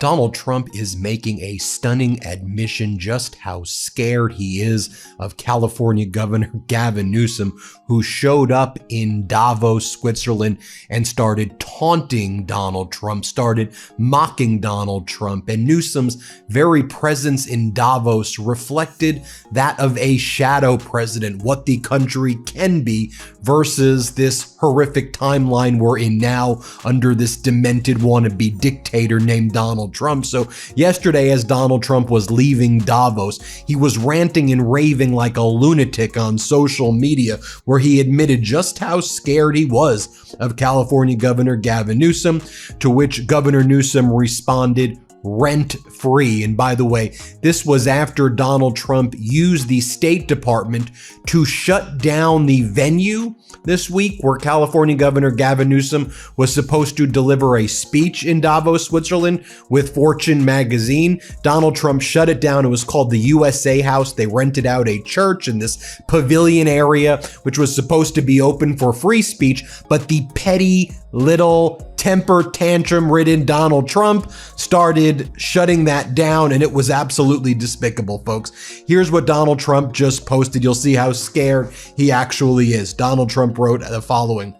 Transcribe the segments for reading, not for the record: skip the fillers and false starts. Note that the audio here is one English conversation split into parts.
Donald Trump is making a stunning admission just how scared he is of California Governor Gavin Newsom, who showed up in Davos, Switzerland, and started taunting Donald Trump, started mocking Donald Trump. And Newsom's very presence in Davos reflected that of a shadow president, what the country can be versus this horrific timeline we're in now under this demented wannabe dictator named Donald Trump. So yesterday, as Donald Trump was leaving Davos, he was ranting and raving like a lunatic on social media, where he admitted just how scared he was of California Governor Gavin Newsom, to which Governor Newsom responded rent-free. And by the way, this was after Donald Trump used the State Department to shut down the venue this week where California Governor Gavin Newsom was supposed to deliver a speech in Davos, Switzerland with Fortune magazine. Donald Trump shut it down. It was called the USA House. They rented out a church in this pavilion area, which was supposed to be open for free speech, but the petty little temper tantrum ridden Donald Trump started shutting that down, and it was absolutely despicable, folks. Here's what Donald Trump just posted. You'll see how scared he actually is. Donald Trump wrote the following: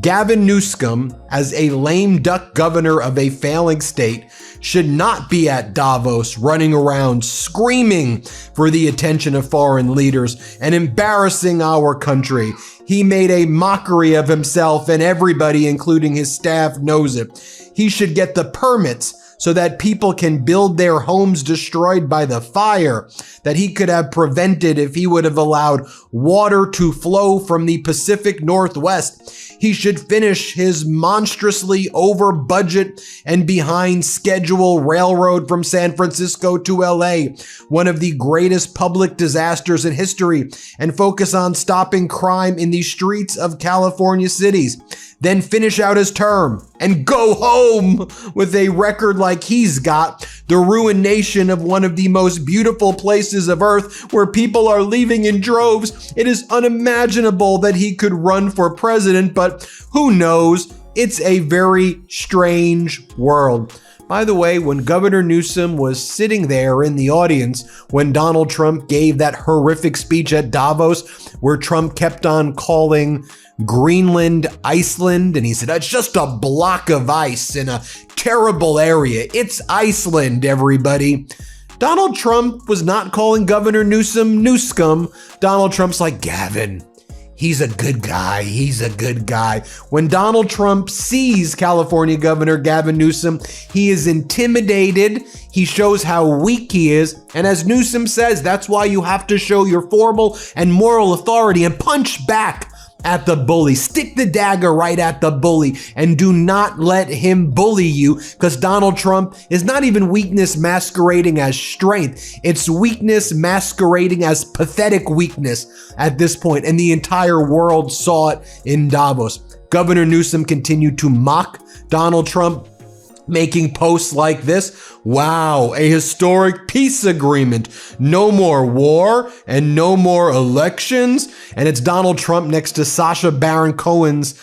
Gavin Newsom, as a lame duck governor of a failing state, should not be at Davos running around screaming for the attention of foreign leaders and embarrassing our country. He made a mockery of himself, and everybody, including his staff, knows it. He should get the permits so that people can build their homes destroyed by the fire that he could have prevented if he would have allowed water to flow from the Pacific Northwest. He should finish his monstrously over budget and behind schedule railroad from San Francisco to LA, one of the greatest public disasters in history, and focus on stopping crime in the streets of California cities. Then finish out his term and go home with a record like he's got, the ruination of one of the most beautiful places of earth where people are leaving in droves. It is unimaginable that he could run for president, but who knows? It's a very strange world. By the way, when Governor Newsom was sitting there in the audience when Donald Trump gave that horrific speech at Davos, where Trump kept on calling Greenland Iceland, and he said, it's just a block of ice in a terrible area. It's Iceland, everybody. Donald Trump was not calling Governor Newsom Newscum. Donald Trump's like, Gavin, he's a good guy. He's a good guy. When Donald Trump sees California Governor Gavin Newsom, he is intimidated. He shows how weak he is. And as Newsom says, that's why you have to show your formal and moral authority and punch back at the bully. Stick the dagger right at the bully and do not let him bully you, because Donald Trump is not even weakness masquerading as strength. It's weakness masquerading as pathetic weakness at this point, and the entire world saw it in Davos. Governor Newsom continued to mock Donald Trump, making posts like this: wow, a historic peace agreement. No more war and no more elections. And it's Donald Trump next to Sacha Baron Cohen's